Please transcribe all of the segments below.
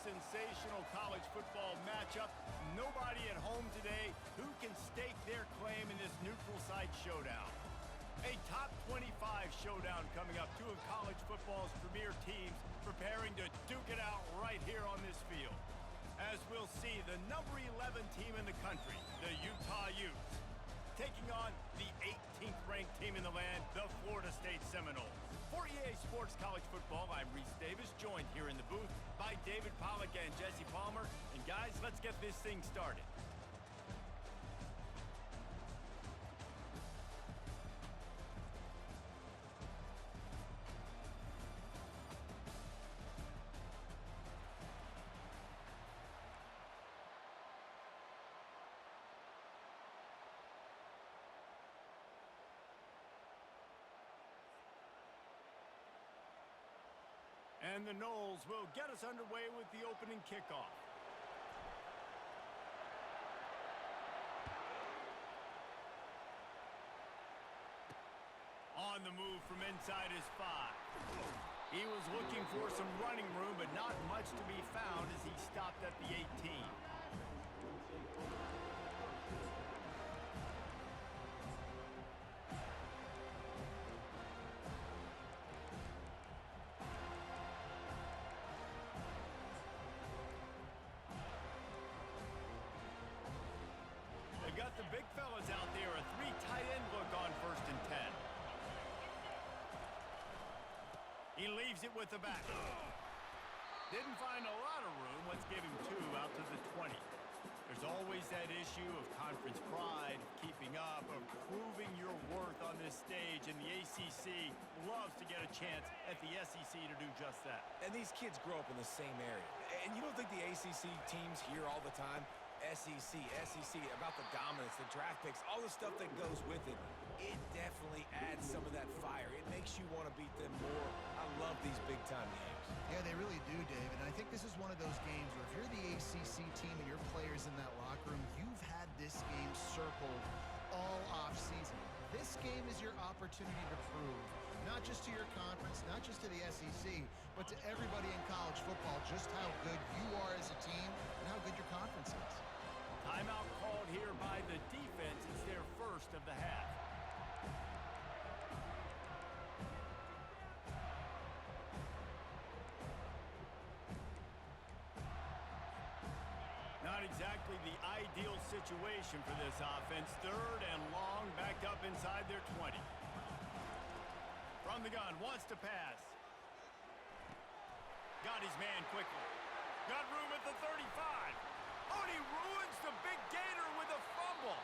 sensational college football matchup. Nobody at home today who can stake their claim in this neutral site showdown. A top 25 showdown coming up. Two of college football's premier teams preparing to duke it out right here on this field. As we'll see, the number 11 team in the country, the Utah Utes, taking on the 18th ranked team in the land, the Florida State Seminoles. For EA Sports College Football, I'm Reese Davis, joined here in the booth by David Pollack and Jesse Palmer. And guys, let's get this thing started. And the Noles will get us underway with the opening kickoff. On the move from inside his 5. He was looking for some running room, but not much to be found as he stopped at the 18. They've got the big fellas out there, a 3 tight end look on 1st and 10. He leaves it with the back. Didn't find a lot of room. Let's give him 2 out to the 20. There's always that issue of conference pride, keeping up, of proving your worth on this stage, and the ACC loves to get a chance at the SEC to do just that. And these kids grow up in the same area. And you don't think the ACC teams hear all the time? SEC, about the dominance, the draft picks, all the stuff that goes with it. It definitely adds some of that fire. It makes you want to beat them more. I love these big-time games. Yeah, they really do, David. And I think this is one of those games where if you're the ACC team and your players in that locker room, you've had this game circled all off-season. This game is your opportunity to prove, not just to your conference, not just to the SEC, but to everybody in college football, just how good you are as a team and how good your conference is. Timeout called here by the defense. It's their first of the half. Not exactly the ideal situation for this offense. 3rd and long, back up inside their 20. From the gun, wants to pass. Got his man quickly. Got room at the 35. Oh, and he ruins the big gator with a fumble.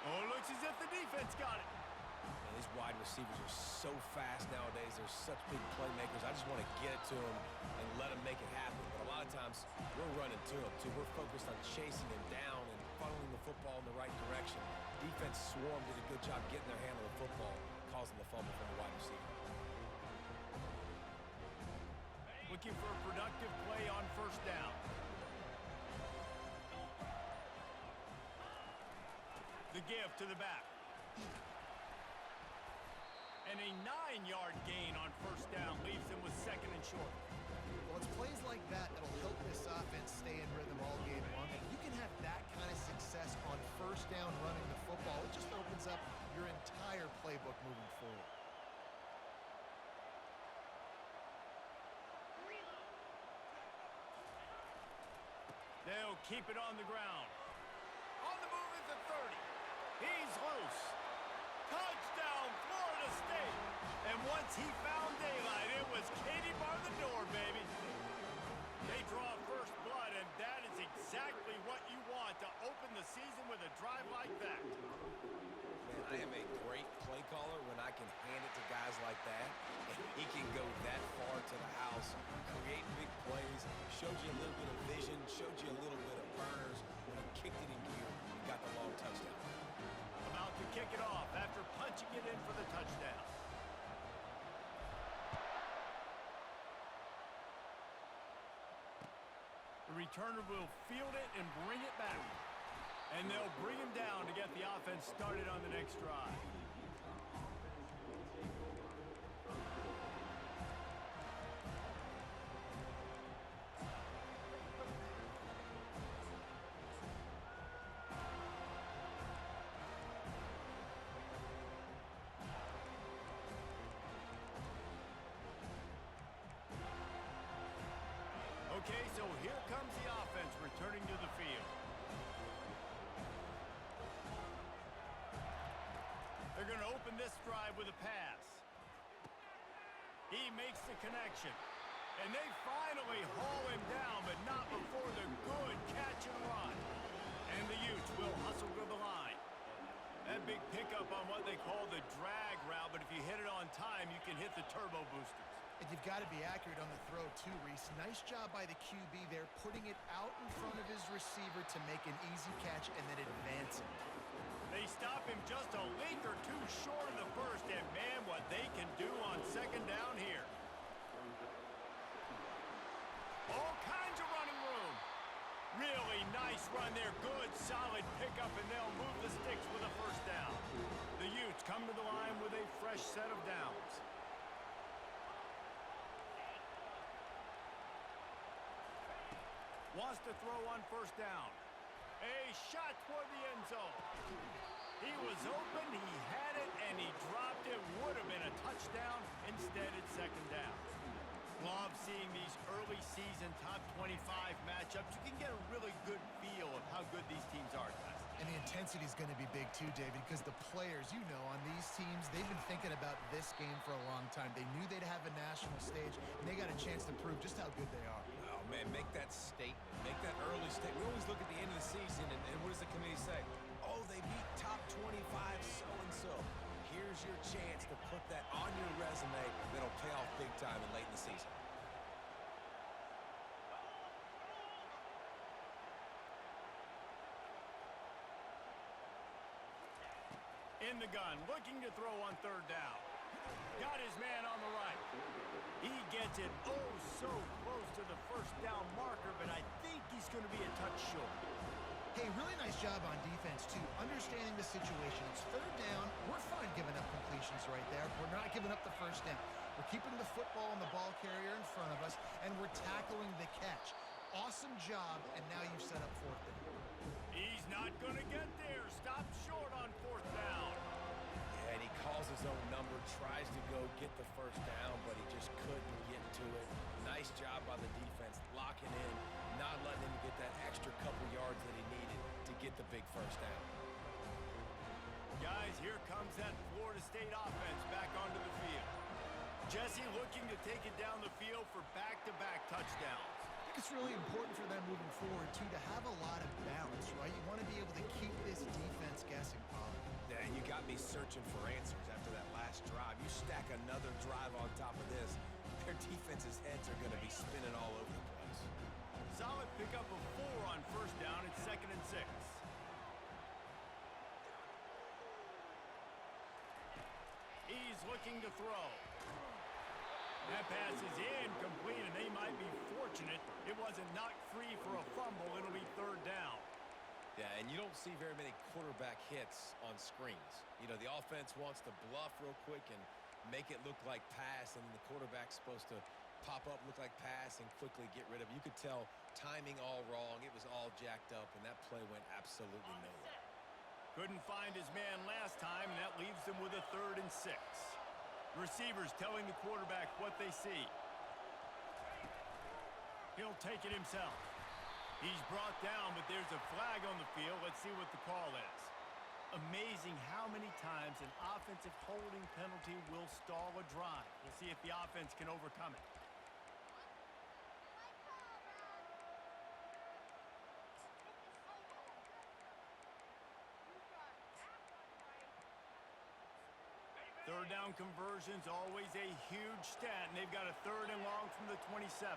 Oh, looks as if the defense got it. Man, these wide receivers are so fast nowadays. They're such big playmakers. I just want to get it to them and let them make it happen. But a lot of times, we're running to them, too. We're focused on chasing them down and funneling the football in the right direction. Defense swarm did a good job getting their hand on the football, causing the fumble from the wide receiver. Looking for a productive play on 1st down. The give to the back. And a 9-yard gain on 1st down leaves them with 2nd and short. Well, it's plays like that that'll help this offense stay in rhythm all game long. If you can have that kind of success on 1st down running the football, it just opens up your entire playbook moving forward. They'll keep it on the ground. On the move at the 30. He's loose. Touchdown, Florida State. And once he found daylight, it was Katie bar the door, baby. They draw first blood, and that is exactly what you want to open the season with a drive like that. Man, I am a great play caller when I can hand it to guys like that. And he can go that far to the house, create big plays, showed you a little bit of vision, showed you a little bit of burners. When he kicked it in gear, he got the long touchdown. About to kick it off after punching it in for the touchdown. The returner will field it and bring it back. And they'll bring him down to get the offense started on the next drive. open this drive with a pass. He makes the connection. And they finally haul him down, but not before the good catch and run. And the Utes will hustle to the line. That big pickup on what they call the drag route, but if you hit it on time, you can hit the turbo boosters. And you've got to be accurate on the throw, too, Reese. Nice job by the QB there, putting it out in front of his receiver to make an easy catch and then advance it. They stop him just a length or two short of the first, and man, what they can do on second down here. All kinds of running room. Really nice run there. Good, solid pickup, and they'll move the sticks with a first down. The Utes come to the line with a fresh set of downs. Wants to throw on first down. A shot toward the end zone. He was open, he had it, and he dropped it. Would have been a touchdown. Instead, it's second down. Love seeing these early season top 25 matchups. You can get a really good feel of how good these teams are, guys. And the intensity is going to be big too, David, because the players, you know, on these teams, they've been thinking about this game for a long time. They knew they'd have a national stage, and they got a chance to prove just how good they are. Oh, man, make that statement. Make that early statement. We always look at the end of the season, and what does the committee say? Oh, they beat top 25 so-and-so. Here's your chance to put that on your resume that'll pay off big time and late in the season. In the gun, looking to throw on third down. Got his man on the right. He gets it oh so close to the first down marker, but I think he's going to be a touch short. Hey, really nice job on defense, too, understanding the situation. It's third down. We're fine giving up completions right there. We're not giving up the first down. We're keeping the football and the ball carrier in front of us, and we're tackling the catch. Awesome job, and now you've set up fourth down. He's not going to get there. Stop short on fourth down. Yeah, and he calls his own number, tries to go get the first down, but he just couldn't get to it. Nice job by the defense, locking in, not letting him get that extra couple yards that he needed to get the big first down. Guys, here comes that Florida State offense back onto the field. Jesse looking to take it down the field for back-to-back touchdowns. I think it's really important for them moving forward, too, to have a lot of balance, right? You want to be able to keep this defense guessing, Paul. Yeah, and you got me searching for answers after that last drive. You stack another drive on top of this, their defense's heads are going to be spinning all over the place. Solid pickup of 4 on first down. It's 2nd and 6. He's looking to throw. That pass is incomplete, and they might be fortunate it wasn't knocked free for a fumble. It'll be third down. Yeah, and you don't see very many quarterback hits on screens. You know, the offense wants to bluff real quick and make it look like pass, and then the quarterback's supposed to pop up, look like pass, and quickly get rid of it. You could tell timing all wrong. It was all jacked up, and that play went absolutely nowhere. Couldn't find his man last time, and that leaves them with a 3rd and 6. Receivers telling the quarterback what they see. He'll take it himself. He's brought down, but there's a flag on the field. Let's see what the call is. Amazing how many times an offensive holding penalty will stall a drive. We'll see if the offense can overcome it. Third down conversions, always a huge stat, and they've got a 3rd and long from the 27.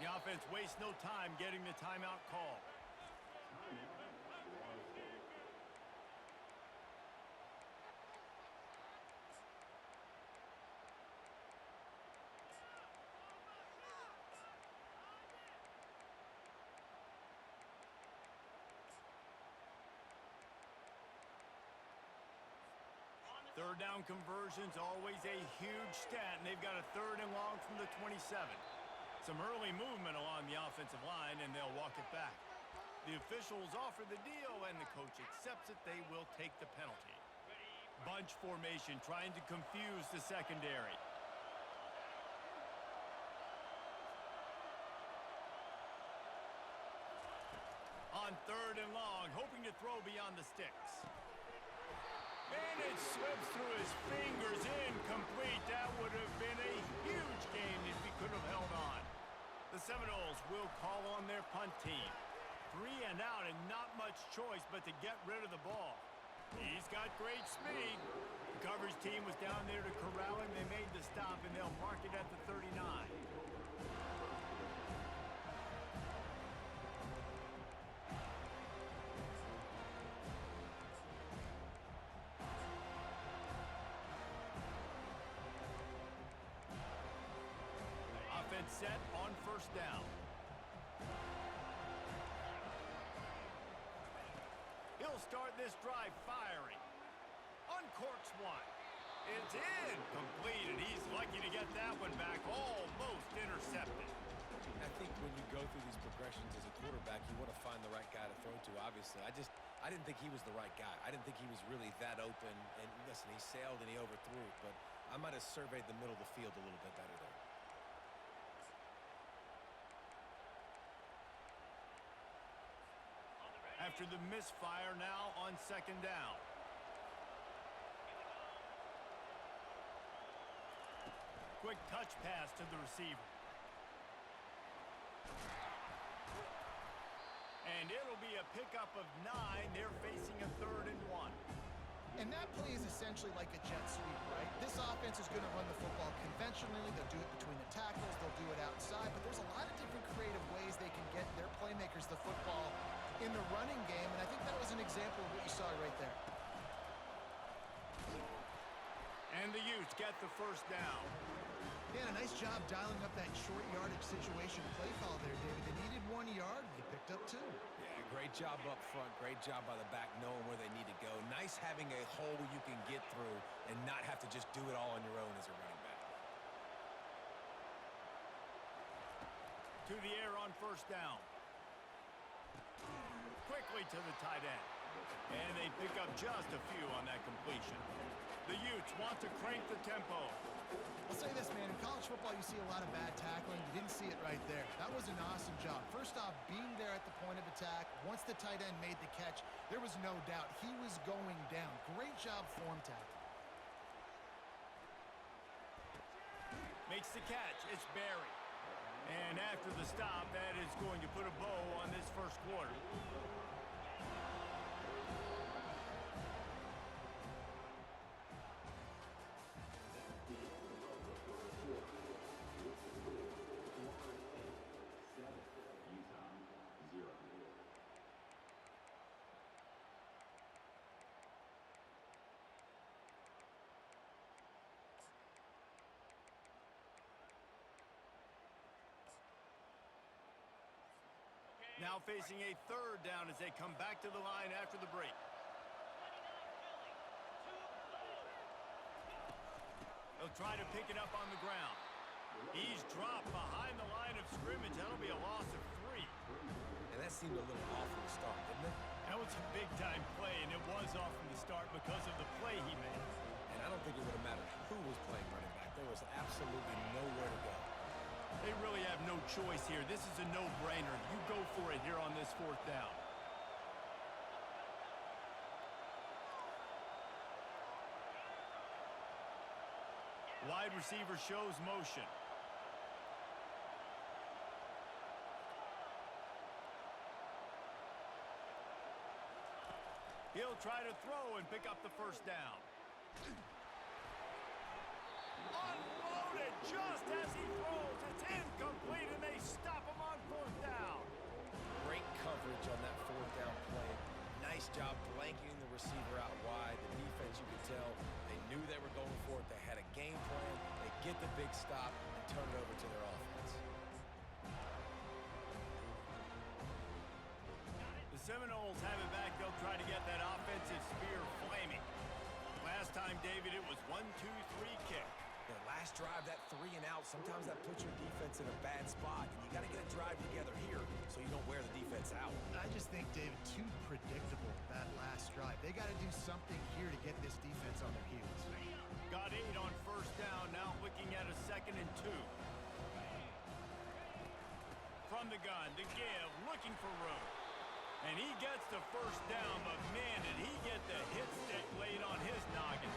The offense wastes no time getting the timeout call. Third down conversions, always a huge stat, and they've got a 3rd and long from the 27. Some early movement along the offensive line, and they'll walk it back. The officials offer the deal, and the coach accepts it. They will take the penalty. Bunch formation, trying to confuse the secondary. On 3rd and long, hoping to throw beyond the sticks. And it's slips through his fingers, incomplete. That would have been a huge gain if he could have held on. The Seminoles will call on their punt team. 3 and out and not much choice but to get rid of the ball. He's got great speed. The coverage team was down there to corral him. They made the stop, and they'll mark it at the 39. Offense set on first down. He'll start this drive firing. Uncorks one. It's incomplete, and he's lucky to get that one back. Almost intercepted. I think when you go through these progressions as a quarterback, you want to find the right guy to throw to, obviously. I didn't think he was the right guy. I didn't think he was really that open. And listen, he sailed and he overthrew it, but I might have surveyed the middle of the field a little bit better there. After the misfire, now on second down. Quick touch pass to the receiver. And it'll be a pickup of 9. They're facing a 3rd and 1. And that play is essentially like a jet sweep, right? This offense is going to run the football conventionally. They'll do it between the tackles. They'll do it outside. But there's a lot of different creative ways they can get their playmakers the football in the running game. And I think that was an example of what you saw right there. And the Utes get the first down. Yeah, a nice job dialing up that short yardage situation play call there, David. They needed 1 yard. They picked up 2. Yeah, great job up front. Great job by the back knowing where they need to go. Nice having a hole you can get through and not have to just do it all on your own as a running back. To the air on first down. Quickly to the tight end. And they pick up just a few on that completion. The Utes want to crank the tempo. I'll say this, man. In college football, you see a lot of bad tackling. You didn't see it right there. That was an awesome job. First off, being there at the point of attack. Once the tight end made the catch, there was no doubt he was going down. Great job form tackling. Makes the catch. It's Barry. And after the stop, that is going to put a bow on this first quarter. Now facing a 3rd down as they come back to the line after the break. They'll try to pick it up on the ground. He's dropped behind the line of scrimmage. That'll be a loss of 3. And that seemed a little off from the start, didn't it? That was a big-time play, and it was off from the start because of the play he made. And I don't think it would have mattered who was playing running back. There was absolutely nowhere to go. They really have no choice here. This is a no-brainer. You go for it here on this 4th down. Wide receiver shows motion. He'll try to throw and pick up the first down. Unloaded just as he throws. It's incomplete, and they stop him on 4th down. Great coverage on that 4th down play. Nice job blanketing the receiver out wide. The defense, you could tell, they knew they were going for it. They had a game plan. They get the big stop and turn it over to their offense. The Seminoles have it back. They'll try to get that offensive spear flaming. Last time, David, it was 1-2-3 kick. The last drive, that 3 and out, sometimes that puts your defense in a bad spot. And you got to get a drive together here so you don't wear the defense out. I just think, David, too predictable, that last drive. They got to do something here to get this defense on their heels. Got 8 on first down, now looking at a 2nd and 2. From the gun, to give, looking for room. And he gets the first down, but man, did he get the hit stick laid on his noggin.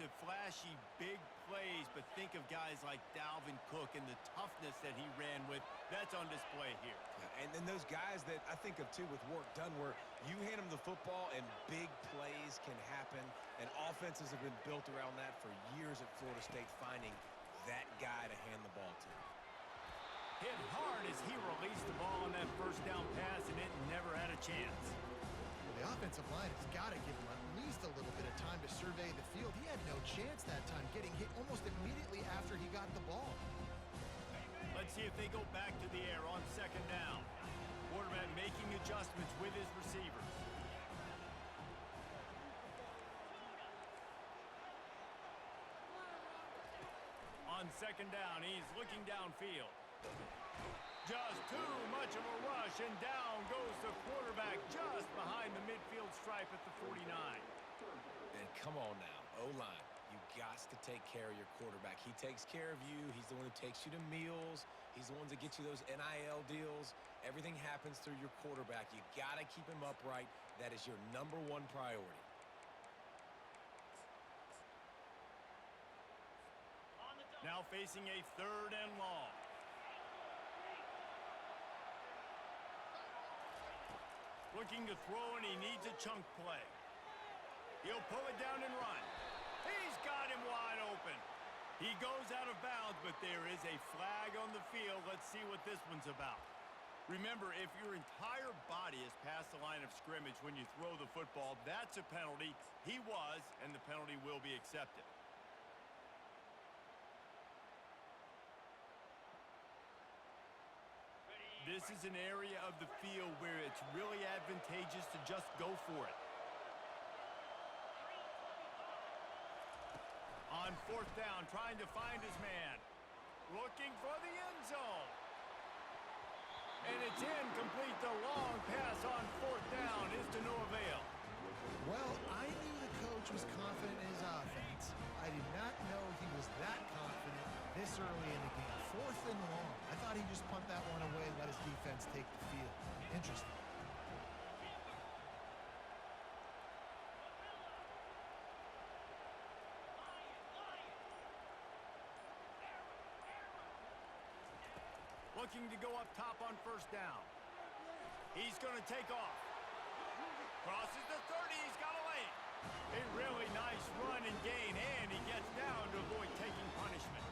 the flashy big plays, but think of guys like Dalvin Cook and the toughness that he ran with. That's on display here. Yeah, and then those guys that I think of, too, with work done, where you hand them the football and big plays can happen, and offenses have been built around that for years at Florida State, finding that guy to hand the ball to. Hit hard as he released the ball on that first down pass, and it never had a chance. Well, the offensive line has got to give him at least a little bit of time to survey the field. He had no chance that time, getting hit almost immediately after he got the ball. Let's see if they go back to the air on second down. Quarterback making adjustments with his receivers. On second down, he's looking downfield. Just too much of a rush, and down goes the quarterback just behind the midfield stripe at the 49. And come on now, O-line. You got to take care of your quarterback. He takes care of you. He's the one who takes you to meals. He's the one that gets you those NIL deals. Everything happens through your quarterback. You got to keep him upright. That is your #1 priority. Now facing a 3rd and long. Looking to throw, and he needs a chunk play. He'll pull it down and run. He's got him wide open. He goes out of bounds, but there is a flag on the field. Let's see what this one's about. Remember, if your entire body is past the line of scrimmage when you throw the football, that's a penalty. He was, and the penalty will be accepted. This is an area of the field where it's really advantageous to just go for it. On 4th down, trying to find his man. Looking for the end zone. And it's incomplete. The long pass on 4th down is to no avail. Well, I knew the coach was confident in his offense. I did not know he was that confident this early in the game. 4th and long. I thought he'd just punt that one away and let his defense take the field. Interesting. Looking to go up top on 1st down. He's going to take off. Crosses the 30. He's got a lane. A really nice run and gain, and he gets down to avoid taking punishment.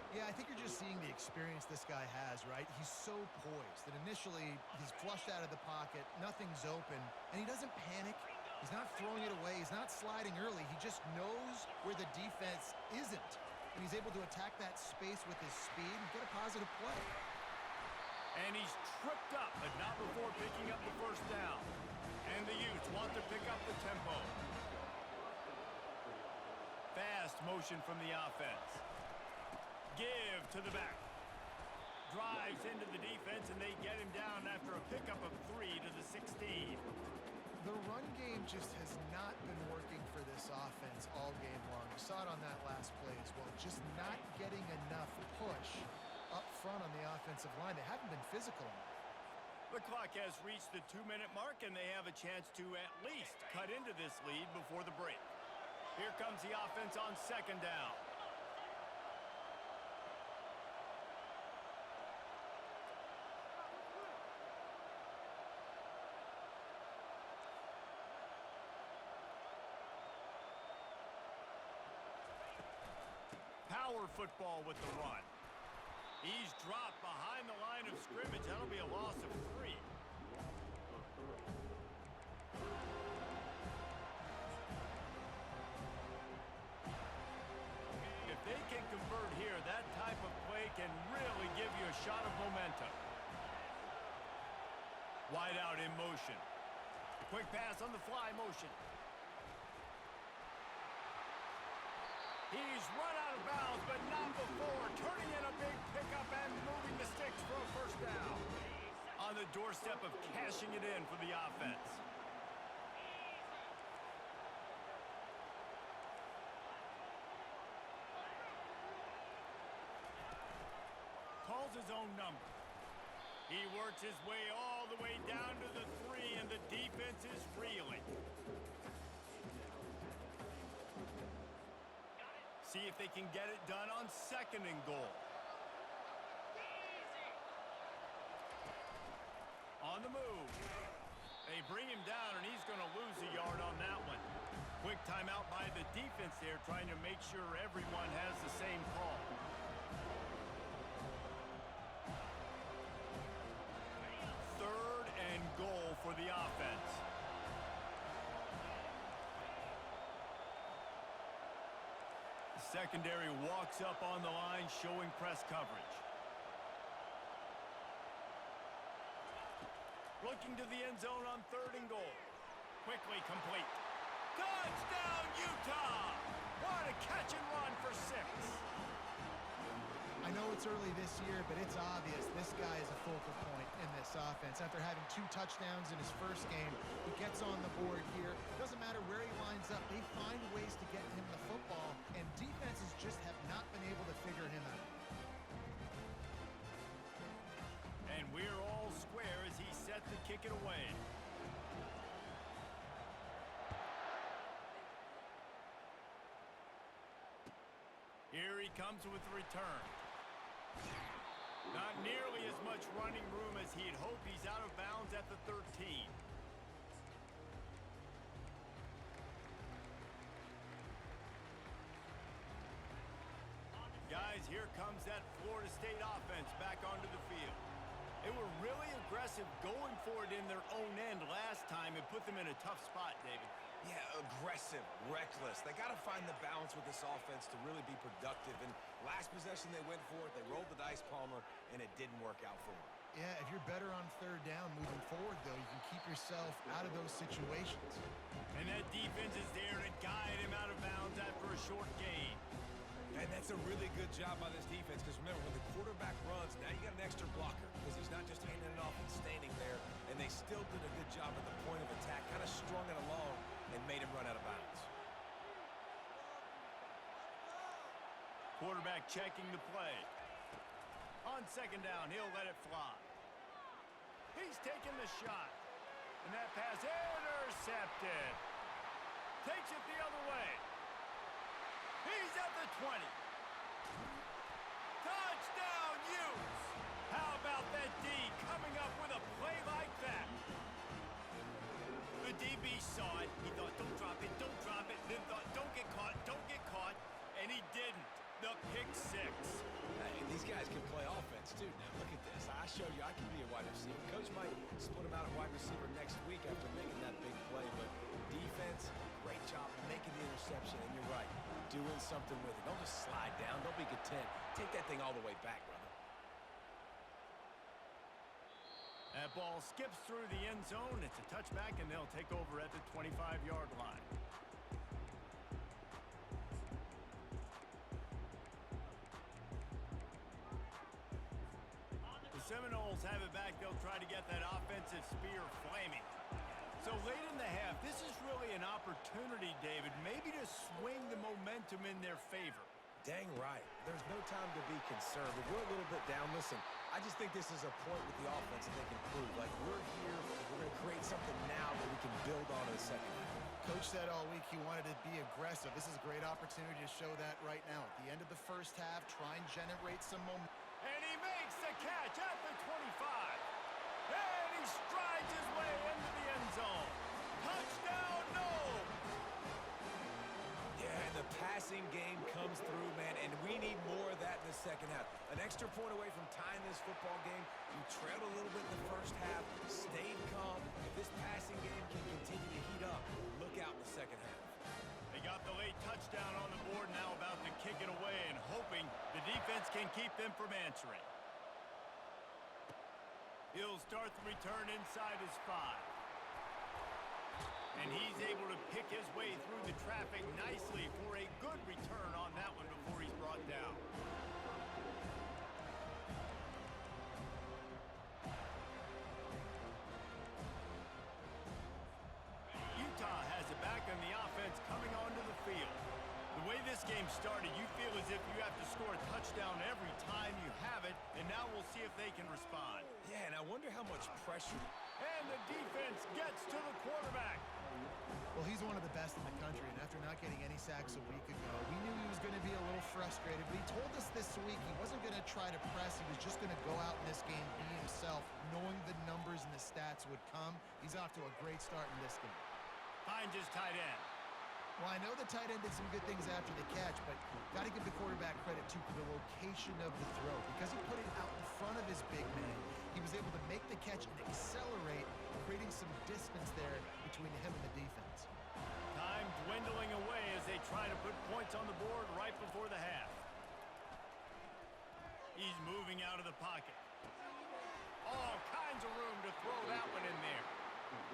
Yeah, I think you're just seeing the experience this guy has, right? He's so poised that initially he's flushed out of the pocket, nothing's open, and he doesn't panic. He's not throwing it away. He's not sliding early. He just knows where the defense isn't, and he's able to attack that space with his speed and get a positive play. And he's tripped up, but not before picking up the 1st down. And the Utes want to pick up the tempo. Fast motion from the offense. Give to the back. Drives into the defense, and they get him down after a pickup of 3 to the 16. The run game just has not been working for this offense all game long. We saw it on that last play as well. Just not getting enough push up front on the offensive line. They haven't been physical enough. The clock has reached the 2-minute mark, and they have a chance to at least cut into this lead before the break. Here comes the offense on 2nd down. Power football with the run. He's dropped behind the line of scrimmage. That'll be a loss of 3. If they can convert here, that type of play can really give you a shot of momentum. Wide out in motion. Quick pass on the fly motion. He's run out of bounds, but not before. Turning in a big pickup and moving the sticks for a 1st down. On the doorstep of cashing it in for the offense. Calls his own number. He works his way all the way down to the 3, and the defense is reeling. see if they can get it done on 2nd and goal. On the move. They bring him down, and he's going to lose a yard on that one. Quick timeout by the defense there, trying to make sure everyone has the same call. Third and goal for the offense. The secondary walks up on the line, showing press coverage. Looking to the end zone on 3rd and goal. Quickly complete. Touchdown, Utah! What a catch and run for 6. I know it's early this year, but it's obvious this guy is a focal point in this offense. After having 2 touchdowns in his first game, he gets on the board here. Doesn't matter where he lines up, they find ways to get him the football, and defenses just have not been able to figure him out. And we're all square as he's set to kick it away. Here he comes with the return. Not nearly as much running room as he had hoped. He's out of bounds at the 13. Guys, here comes that Florida State offense back onto the field. They were really aggressive going for it in their own end last time and put them in a tough spot, David. Yeah, aggressive, reckless. They got to find the balance with this offense to really be productive. And last possession they went for it. They rolled the dice, Palmer, and it didn't work out for them. Yeah, if you're better on 3rd down moving forward, though, you can keep yourself out of those situations. And that defense is there to guide him out of bounds after a short gain. And that's a really good job by this defense because, remember, when the quarterback runs, now you got an extra blocker because he's not just handing it off and standing there. And they still did a good job at the point of attack, kind of strung it along and made him run out of bounds. Quarterback checking the play. On 2nd down, he'll let it fly. He's taking the shot. And that pass intercepted. Takes it the other way. He's at the 20. Touchdown, Utes! How about that D coming up with a play like that? The DB saw it. He thought, don't drop it, don't drop it. Then thought, don't get caught, don't get caught. And he didn't. The pick 6. Hey, these guys can play offense, too. Now, look at this. I showed you I can be a wide receiver. Coach might split him out at wide receiver next week after making that big play. But defense, great job making the interception. And you're right, doing something with it. Don't just slide down. Don't be content. Take that thing all the way back, brother. That ball skips through the end zone. It's a touchback, and they'll take over at the 25-yard line. The Seminoles have it back. They'll try to get that offensive spear flaming. So late in the half, this is really an opportunity, David, maybe to swing the momentum in their favor. Dang right. There's no time to be concerned. If we're a little bit down, listen, I just think this is a point with the offense that they can prove. Like, we're here, we're going to create something now that we can build on in the second half. Coach said all week he wanted to be aggressive. This is a great opportunity to show that right now. At the end of the first half, try and generate some momentum. And he makes the catch at the 25. And he strides his way into the end zone. Touchdown, Noles! Yeah, and the passing game comes through, man, and we need more of that in the second half. An extra point away from tying this football game. You trailed a little bit in the first half, stayed calm. If this passing game can continue to heat up, look out in the second half. They got the late touchdown on the board, now about to kick it away and hoping the defense can keep them from answering. He'll start the return inside his 5. And he's able to pick his way through the traffic nicely for a good return on that one before he's brought down. Utah has it back on the offense coming onto the field. The way this game started, you feel as if you have to score a touchdown every time you have it, and now we'll see if they can respond. Yeah, and I wonder how much pressure. And the defense gets to the quarterback. Well, he's one of the the best in the country, and after not getting any sacks a week ago, we knew he was going to be a little frustrated, but he told us this week he wasn't going to try to press. He was just going to go out in this game, be himself, knowing the numbers and the stats would come. He's off to a great start in this game. Finds his tight end. Well, I know the tight end did some good things after the catch, but got to give the quarterback credit, too, for the location of the throw. Because he put it out in front of his big man, he was able to make the catch and accelerate, creating some distance there between him and the defense. Time dwindling away as they try to put points on the board right before the half. He's moving out of the pocket. All kinds of room to throw that one in there.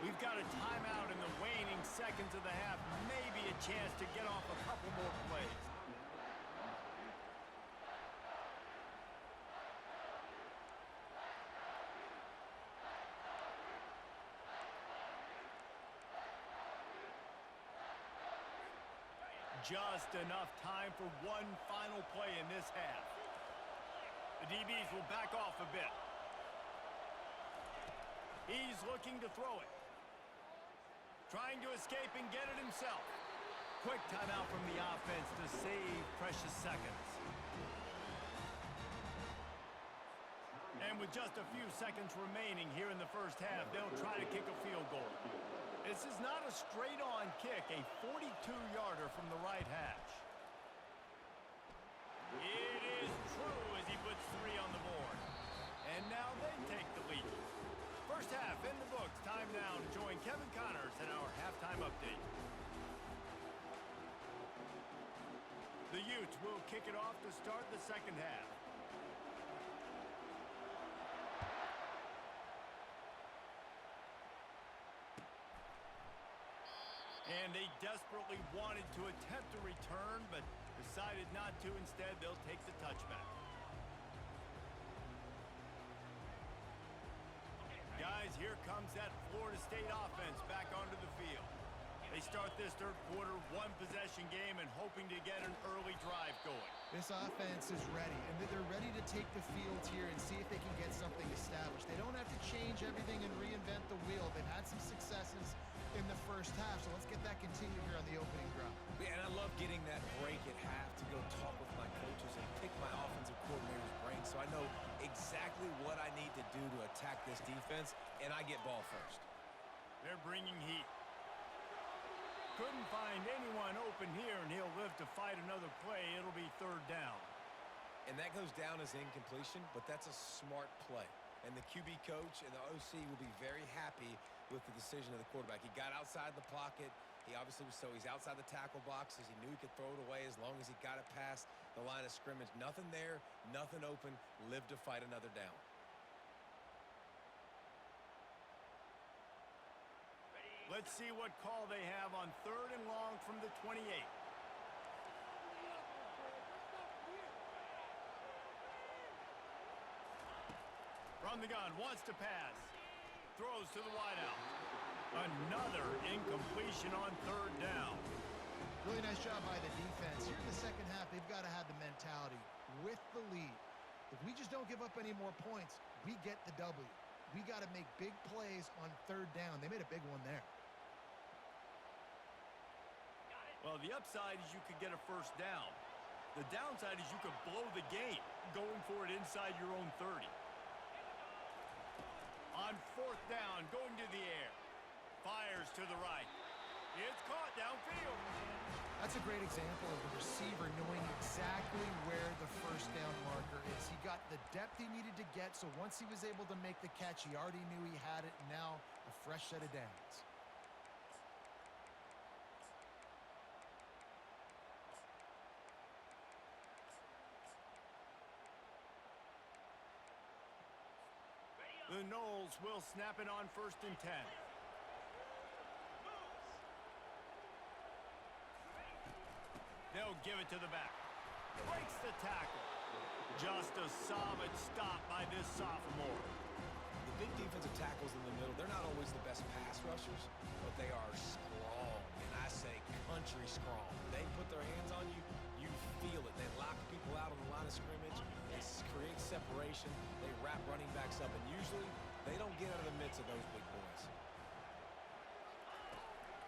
We've got a timeout in the waning seconds of the half. Maybe a chance to get off a couple more plays. Just enough time for one final play in this half. The DBs will back off a bit. He's looking to throw it. Trying to escape and get it himself. Quick timeout from the offense to save precious seconds. And with just a few seconds remaining here in the first half, they'll try to kick a field goal. This is not a straight-on kick, a 42-yarder from the right hash. It is true as he puts 3 on the board. And now they take the lead. First half in the books. Time now to join Kevin Connors in our halftime update. The Utes will kick it off to start the second half. And they desperately wanted to attempt a return, but decided not to. Instead, they'll take the touchback. Guys, here comes that Florida State offense back onto the field. They start this third quarter one-possession game and hoping to get an early drive going. This offense is ready, and they're ready to take the field here and see if they can get something established. They don't have to change everything and reinvent the wheel. They've had some successes in the first half, so let's get that continued here on the opening drive. Yeah, and I love getting that break at half to go talk with my coaches and pick my offensive coordinator's brain so I know exactly what I need to do to attack this defense, and I get ball first. They're bringing heat. Couldn't find anyone open here, and he'll live to fight another play. It'll be third down. And that goes down as incompletion, but that's a smart play. And the QB coach and the OC will be very happy with the decision of the quarterback. He got outside the pocket. He obviously was he's outside the tackle boxes. He knew he could throw it away as long as he got it past the line of scrimmage. Nothing there, nothing open. Live to fight another down. Let's see what call they have on third and long from the 28. From the gun, wants to pass. Throws to the wideout. Another incompletion on third down. Really nice job by the defense. Here in the second half, they've got to have the mentality with the lead. If we just don't give up any more points, we get the W. We got to make big plays on third down. They made a big one there. Well, the upside is you could get a first down. The downside is you could blow the game going for it inside your own 30. On fourth down, going to the air. Fires to the right. It's caught downfield. That's a great example of the receiver knowing exactly where the first down marker is. He got the depth he needed to get, so once he was able to make the catch, he already knew he had it. Now, a fresh set of downs. The Noles will snap it on first and 10. They'll give it to the back. Breaks the tackle. Just a solid stop by this sophomore. The big defensive tackles in the middle, they're not always the best pass rushers, but they are strong, and I say country strong. They put their hands on you, you feel it. They lock people out on the line of scrimmage. They create separation. They wrap running backs up, and usually they don't get out of the midst of those big boys.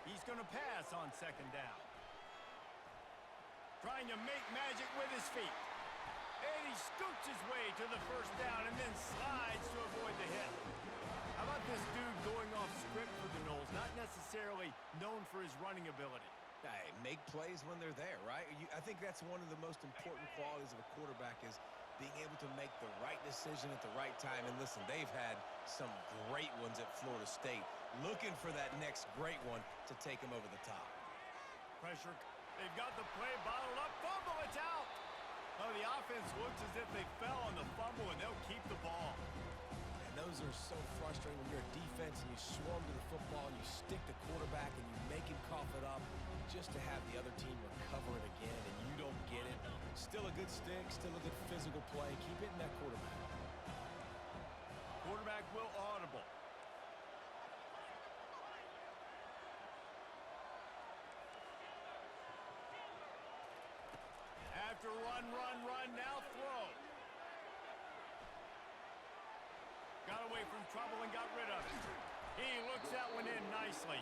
He he's going to pass on second down. Trying to make magic with his feet. And he scoots his way to the first down and then slides to avoid the hit. How about this dude going off script for the Noles? Not necessarily known for his running ability. Hey, make plays when they're there, right? I think that's one of the most important qualities of a quarterback is being able to make the right decision at the right time. And listen, they've had some great ones at Florida State. Looking for that next great one to take them over the top. Pressure. They've got the play bottled up. Fumble, it's out. Oh, the offense looks as if they fell on the fumble, and they'll keep the ball. And those are so frustrating when you're a defense and you swarm to the football and you stick the quarterback and you make him cough it up just to have the other team recover it again and you don't get it. Still a good stick, still a good physical play. Keep hitting that quarterback. Quarterback will audible. After run, now throw. Got away from trouble and got rid of it. He looks that one in nicely.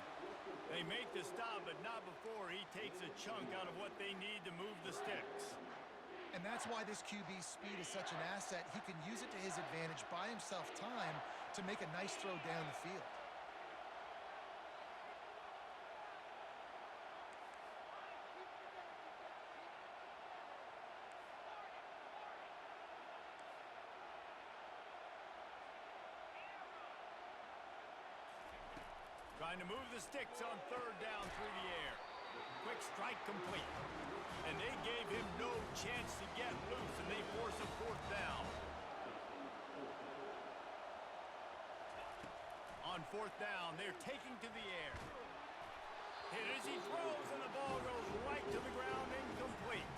They make the stop, but not before he takes a chunk out of what they need to move the sticks. And that's why this QB's speed is such an asset. He can use it to his advantage, buy himself time to make a nice throw down the field. Trying to move the sticks on third down through the air. Quick strike complete. And they gave him no chance to get loose, and they force a fourth down. On fourth down, they're taking to the air. Hit as he throws, and the ball goes right to the ground, incomplete.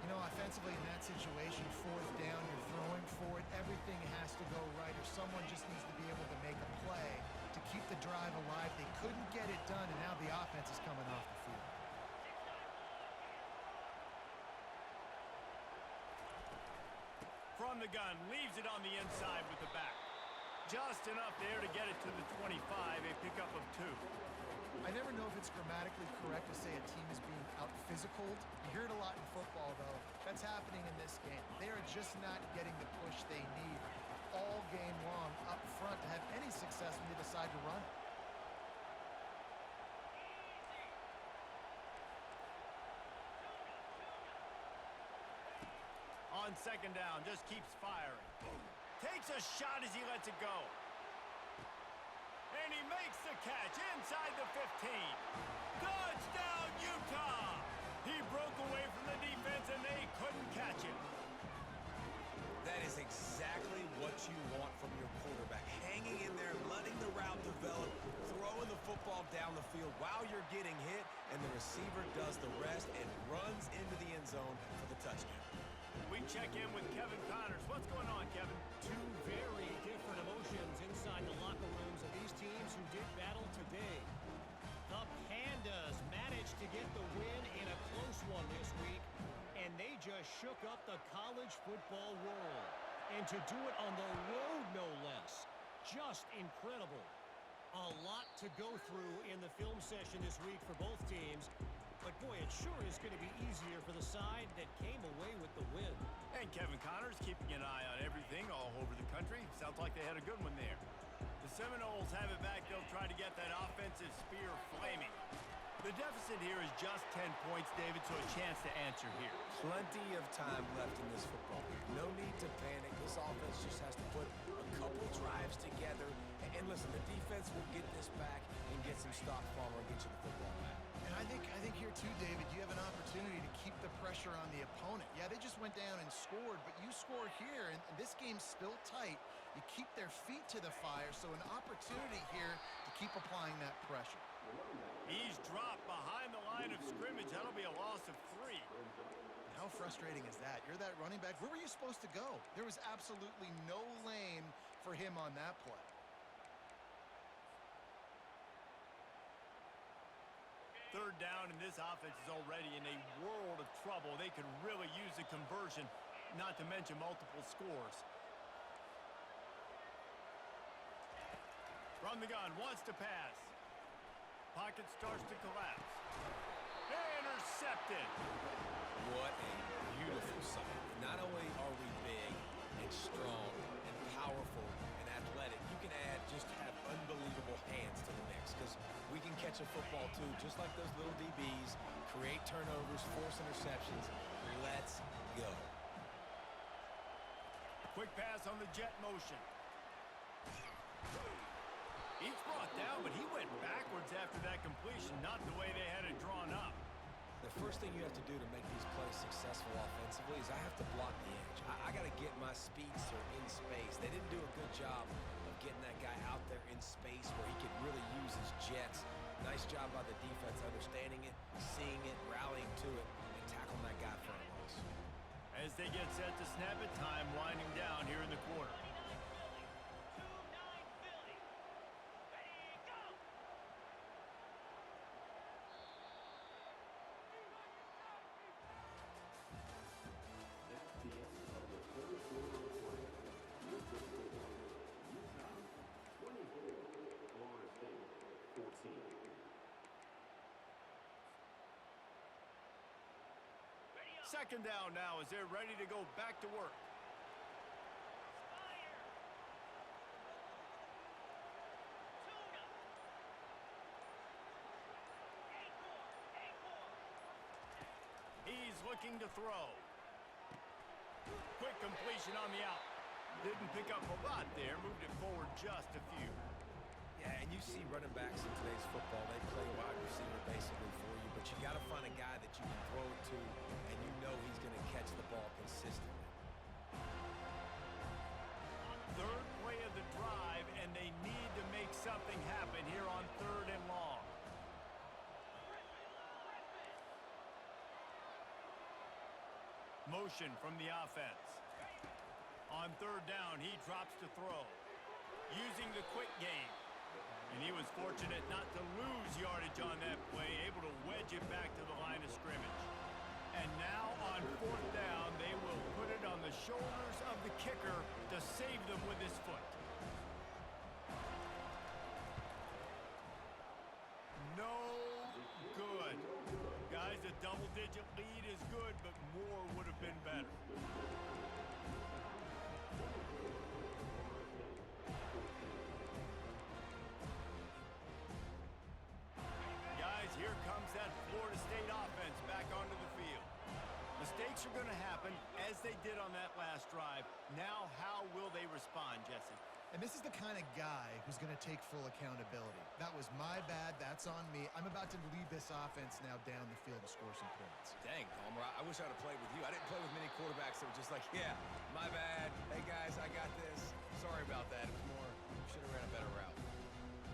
You know, offensively in that situation, fourth down, you're throwing for it. Everything has to go right, or someone just needs to be able to make a play to keep the drive alive. They couldn't get it done, and now the offense is coming off the field. From the gun, leaves it on the inside with the back. Just enough there to get it to the 25, a pickup of 2. I never know if it's grammatically correct to say a team is being out-physicaled. You hear it a lot in football, though. That's happening in this game. They are just not getting the push they need all game long up front to have any success when they decide to run it. On second down, just keeps firing. Takes a shot as he lets it go. And he makes the catch inside the 15. Touchdown, Utah! He broke away from the defense, and they couldn't catch him. That is exactly what you want from your quarterback. Hanging in there, letting the route develop, throwing the football down the field while you're getting hit, and the receiver does the rest and runs into the end zone for the touchdown. We check in with Kevin Connors. What's going on, Kevin? Two very different emotions inside the locker rooms of these teams who did battle today. The Pandas managed to get the win in a close one this week, and they just shook up the college football world. And to do it on the road, no less. Just incredible. A lot to go through in the film session this week for both teams. But, boy, it sure is going to be easier for the side that came away with the win. And Kevin Connors keeping an eye on everything all over the country. Sounds like they had a good one there. The Seminoles have it back. They'll try to get that offensive spear flaming. The deficit here is just 10 points, David, so a chance to answer here. Plenty of time left in this football game. No need to panic. This offense just has to put a couple drives together. And listen, the defense will get this back and get some stop farmer and get you the football back. And I think here too, David, you have an opportunity to keep the pressure on the opponent. Yeah, they just went down and scored, but you score here, and this game's still tight. You keep their feet to the fire, so an opportunity here to keep applying that pressure. He's dropped behind the line of scrimmage. That'll be a loss of 3. How frustrating is that? You're that running back. Where were you supposed to go? There was absolutely no lane for him on that play. Third down, and this offense is already in a world of trouble. They could really use a conversion, not to mention multiple scores. From the gun, wants to pass. Pocket starts to collapse. Intercepted. What a beautiful sight. Not only are we big and strong and powerful and athletic, you can just have unbelievable hands to the mix because we can catch a football too, just like those little DBs, create turnovers, force interceptions. Let's go. Quick pass on the jet motion. He's brought down, but he went backwards after that completion, not the way they had it drawn up. The first thing you have to do to make these plays successful offensively is I have to block the edge. I got to get my speedster in space. They didn't do a good job of getting that guy out there in space where he could really use his jets. Nice job by the defense understanding it, seeing it, rallying to it, and tackling that guy in front of us. As they get set to snap it, time winding down here in the quarter. Second down now as they're ready to go back to work. He's looking to throw. Quick completion on the out. Didn't pick up a lot there, moved it forward just a few. Yeah, and you see running backs in today's football, they play wide receiver basically for you, but you got to find a guy that you can throw it to, and you know he's going to catch the ball consistently. Third play of the drive, and they need to make something happen here on 3rd and long. Motion from the offense. On 3rd down, he drops to throw. Using the quick game. And he was fortunate not to lose yardage on that play, able to wedge it back to the line of scrimmage. And now on 4th down, they will put it on the shoulders of the kicker to save them with his foot. No good. Guys, a double-digit lead is good, but more would have been better. Here comes that Florida State offense back onto the field. Mistakes are going to happen, as they did on that last drive. Now, how will they respond, Jesse? And this is the kind of guy who's going to take full accountability. That was my bad. That's on me. I'm about to lead this offense now down the field to score some points. Dang, Palmer, I wish I'd have played with you. I didn't play with many quarterbacks that were just like, yeah, my bad. Hey, guys, I got this. Sorry about that. It was more, should have ran a better route.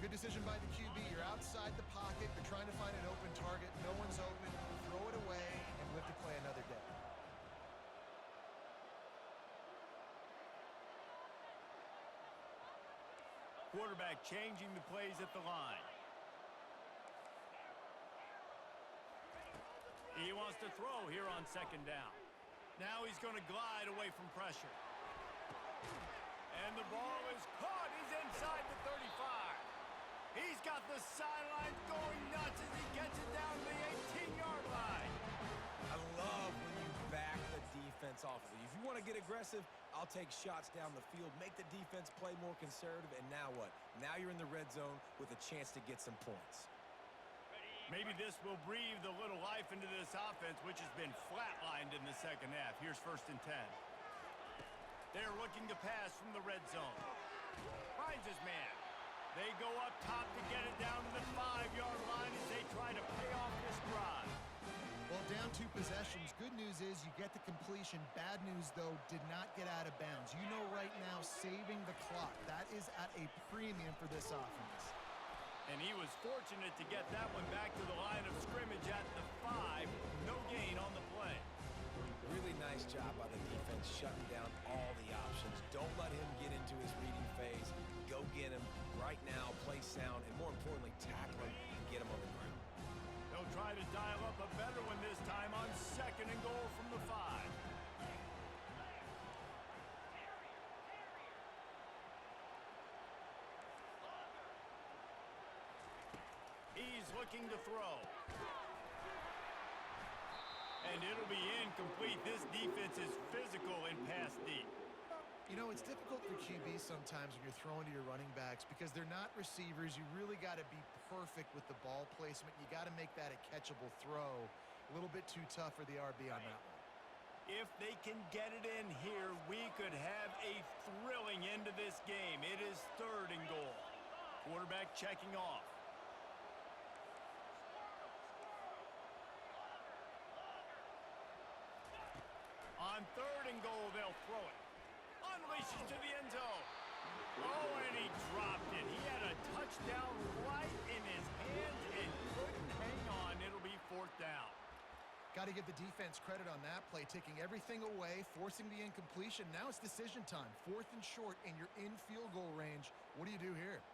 Good decision by the QB. You're outside the pocket. You're trying to find an open target. No one's open. Throw it away and live to play another day. Quarterback changing the plays at the line. He wants to throw here on 2nd down. Now he's going to glide away from pressure. And the ball is caught. He's inside the 35. He's got the sidelines going nuts as he gets it down to the 18-yard line. I love when you back the defense offensively. If you want to get aggressive, I'll take shots down the field, make the defense play more conservative, and now what? Now you're in the red zone with a chance to get some points. Maybe this will breathe a little life into this offense, which has been flatlined in the 2nd half. Here's 1st and 10. They're looking to pass from the red zone. Finds his man. They go up top to get it down to the 5-yard line as they try to pay off this drive. Well, down 2 possessions. Good news is you get the completion. Bad news, though, did not get out of bounds. You know right now, saving the clock. That is at a premium for this offense. And he was fortunate to get that one back to the line of scrimmage at the 5. No gain on the play. Really nice job by the defense shutting down all the options. Don't let him get into his reading phase. Go get him right now, play sound, and more importantly, tackle him and get him on the ground. They'll try to dial up a better one this time on 2nd and goal from the 5. He's He's looking to throw. And it'll be incomplete. This defense is physical and pass deep. You know, it's difficult for QBs sometimes when you're throwing to your running backs because they're not receivers. You really got to be perfect with the ball placement. You got to make that a catchable throw. A little bit too tough for the RB on that one. If they can get it in here, we could have a thrilling end to this game. It is 3rd and goal. Quarterback checking off. On 3rd and goal, they'll throw it. Unleashes to the end zone. Oh, and he dropped it. He had a touchdown right in his hands and couldn't hang on. It'll be 4th down. Got to give the defense credit on that play, taking everything away, forcing the incompletion. Now it's decision time. 4th and short, and you're in field goal range. What do you do here?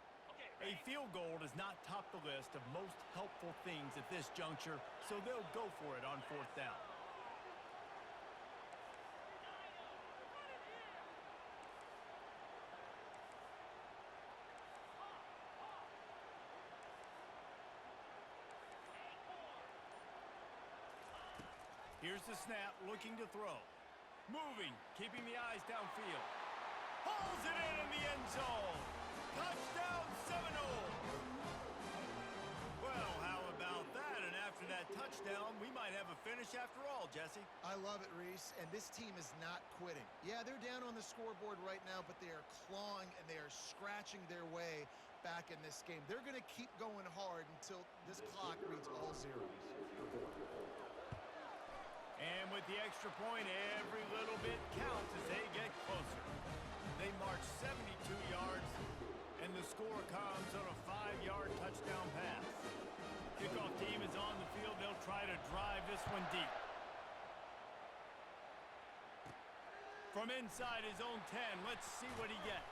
A field goal does not top the list of most helpful things at this juncture, so they'll go for it on 4th down. Here's the snap, looking to throw. Moving, keeping the eyes downfield. Hauls it in the end zone. Touchdown Seminoles. Well, how about that? And after that touchdown, we might have a finish after all, Jesse. I love it, Reese, and this team is not quitting. Yeah, they're down on the scoreboard right now, but they are clawing and they are scratching their way back in this game. They're going to keep going hard until this clock reads all zeros. And with the extra point, every little bit counts as they get closer. They march 72 yards, and the score comes on a 5-yard touchdown pass. Kickoff team is on the field. They'll try to drive this one deep. From inside his own 10, let's see what he gets.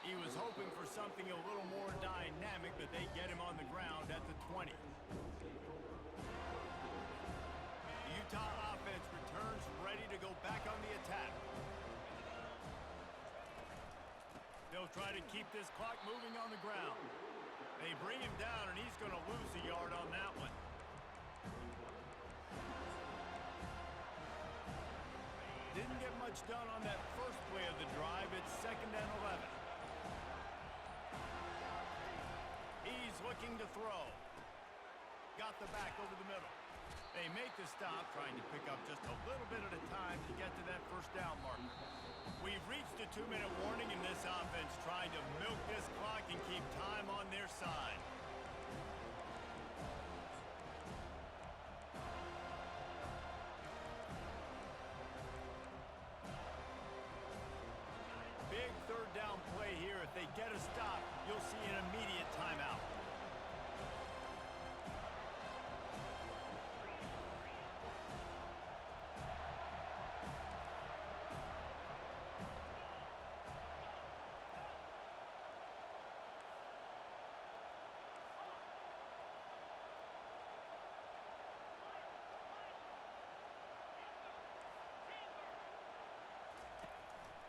He was hoping for something a little more dynamic, but they get him on the ground at the 20. Utah offense returns ready to go back on the attack. They'll try to keep this clock moving on the ground. They bring him down, and he's going to lose a yard on that one. Didn't get much done on that first play of the drive. It's 2nd and 11. He's looking to throw. Got the back over the middle. They make the stop, trying to pick up just a little bit at a time to get to that 1st down marker. We've reached the 2-minute warning in this offense, trying to milk this clock and keep time on their side. Big 3rd down play here. If they get a stop, you'll see an immediate timeout.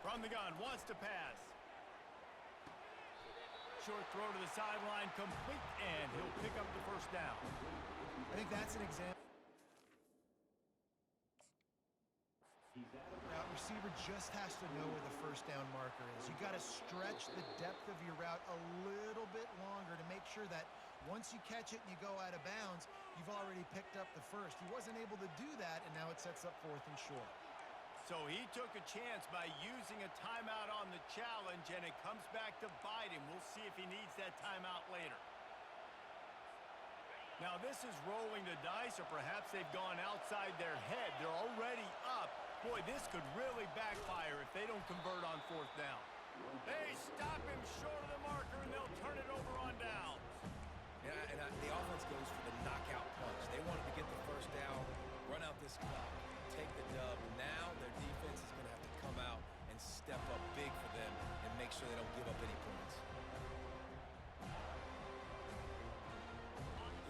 From the gun, wants to pass. Short throw to the sideline, complete, and he'll pick up the 1st down. I think that's an example. Route receiver just has to know where the 1st down marker is. You got to stretch the depth of your route a little bit longer to make sure that once you catch it and you go out of bounds, you've already picked up the 1st. He wasn't able to do that, and now it sets up 4th and short. So he took a chance by using a timeout on the challenge, and it comes back to bite him. We'll see if he needs that timeout later. Now this is rolling the dice, or perhaps they've gone outside their head. They're already up. Boy, this could really backfire if they don't convert on 4th down. They stop him short of the marker, and they'll turn it over on downs. And the offense goes for the knockout punch. They wanted to get the 1st down, run out this clock, take the dub. Now their defense is going to have to come out and step up big for them and make sure they don't give up any points.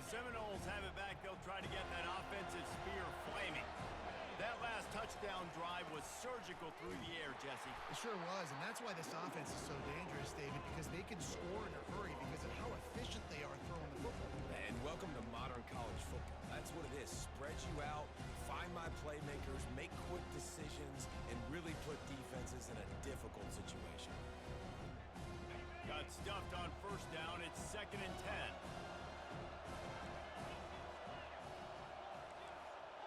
The Seminoles have it back. They'll try to get that offensive spear flaming. That last touchdown drive was surgical through the air, Jesse. It sure was, and that's why this offense is so dangerous, David, because they can score in a hurry because of how efficient they are throwing the football. And welcome to modern college football. That's what it is. Spread you out, find my playmakers, make quick decisions, and really put defenses in a difficult situation. Got stuffed on first down. It's 2nd and 10.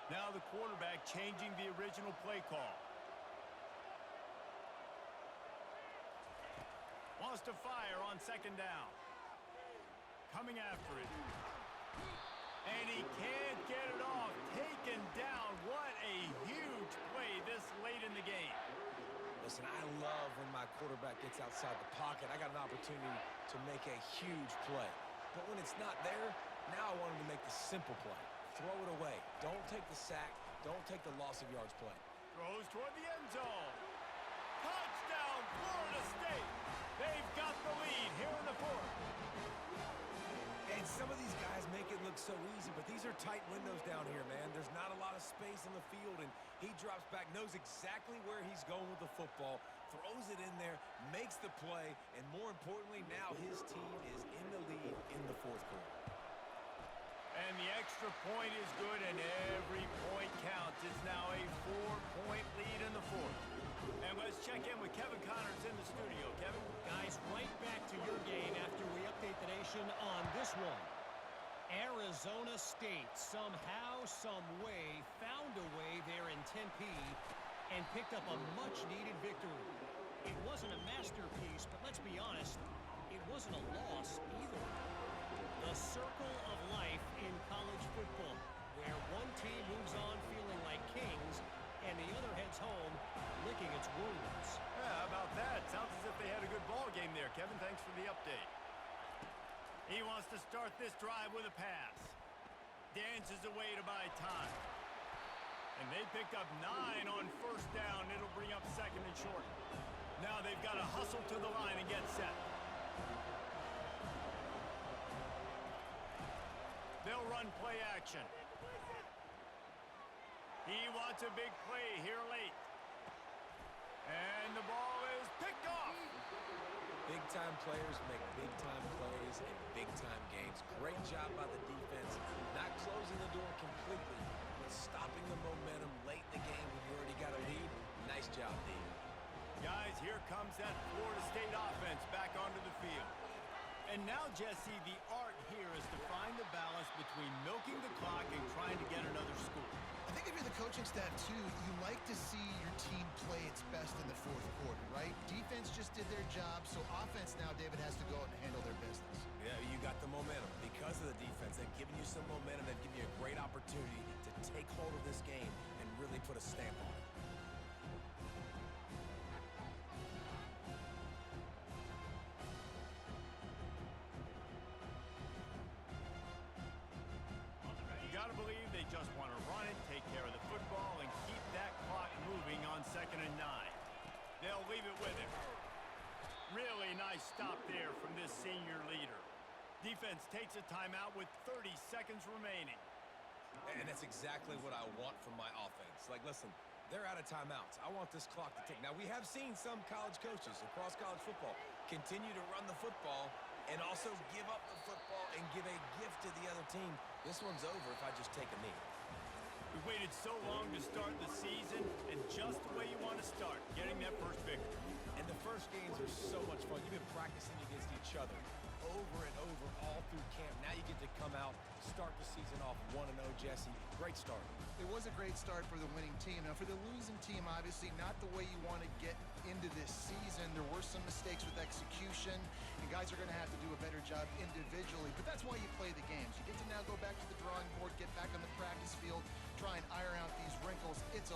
Now the quarterback changing the original play call. Wants to fire on 2nd down. Coming after it. And he can't get it off. Taken down. What a huge play this late in the game. Listen, I love when my quarterback gets outside the pocket. I got an opportunity to make a huge play. But when it's not there, now I want him to make the simple play. Throw it away. Don't take the sack. Don't take the loss of yards play. Throws toward the end zone. Touchdown, Florida State. They've got the lead here in the 4th. And some of these guys make it look so easy, but these are tight windows down here, man. There's not a lot of space on the field, and he drops back, knows exactly where he's going with the football, throws it in there, makes the play, and more importantly, now his team is in the lead in the 4th quarter. And the extra point is good, and every point counts. It's now a 4-point lead in the 4th. And let's check in with Kevin Connors in the studio. Kevin? Guys, right back to your game after we update the nation on this one. Arizona State somehow, some way, found a way there in Tempe and picked up a much-needed victory. It wasn't a masterpiece, but let's be honest, it wasn't a loss either. The circle of life in college football, where one team moves on feeling like kings and the other heads home licking its wounds. Yeah, how about that? Sounds as if they had a good ball game there. Kevin, thanks for the update. He wants to start this drive with a pass. Dances away to buy time. And they picked up 9 on first down. It'll bring up 2nd and short. Now they've got to hustle to the line and get set. They'll run play action. He wants a big play here late. And the ball is picked off. Big-time players make big-time plays in big-time games. Great job by the defense, not closing the door completely, but stopping the momentum late in the game when you already got a lead. Nice job, D. Guys, here comes that Florida State offense back onto the field. And now, Jesse, the art here is to find the balance between milking the clock and trying to get another score. I think if you're the coaching staff, too, you like to see your team play its best in the 4th quarter, right? Defense just did their job, so offense now, David, has to go out and handle their business. Yeah, you got the momentum. Because of the defense, they've given you some momentum. They've given you a great opportunity to take hold of this game and really put a stamp on it. You got to believe they just want to run it, take care of the football, and keep that clock moving on 2nd and 9. They'll leave it with him. Really nice stop there from this senior leader. Defense takes a timeout with 30 seconds remaining. And that's exactly what I want from my offense. Like, listen, they're out of timeouts. I want this clock to tick. Now, we have seen some college coaches across college football continue to run the football and also give up the football and give a gift to the other team. This one's over if I just take a knee. We waited so long to start the season, and just the way you want to start, getting that first victory. And the first games are so much fun. You've been practicing against each other over and over all through camp. Now you get to come out, start the season off 1-0, Jesse. Great start. It was a great start for the winning team. Now, for the losing team, obviously not the way you want to get into this season. There were some mistakes with execution, and guys are going to have to do a better job individually. But that's why you play the games. You get to now go back to the drawing board, get back on the practice field, try and iron out these wrinkles. It's a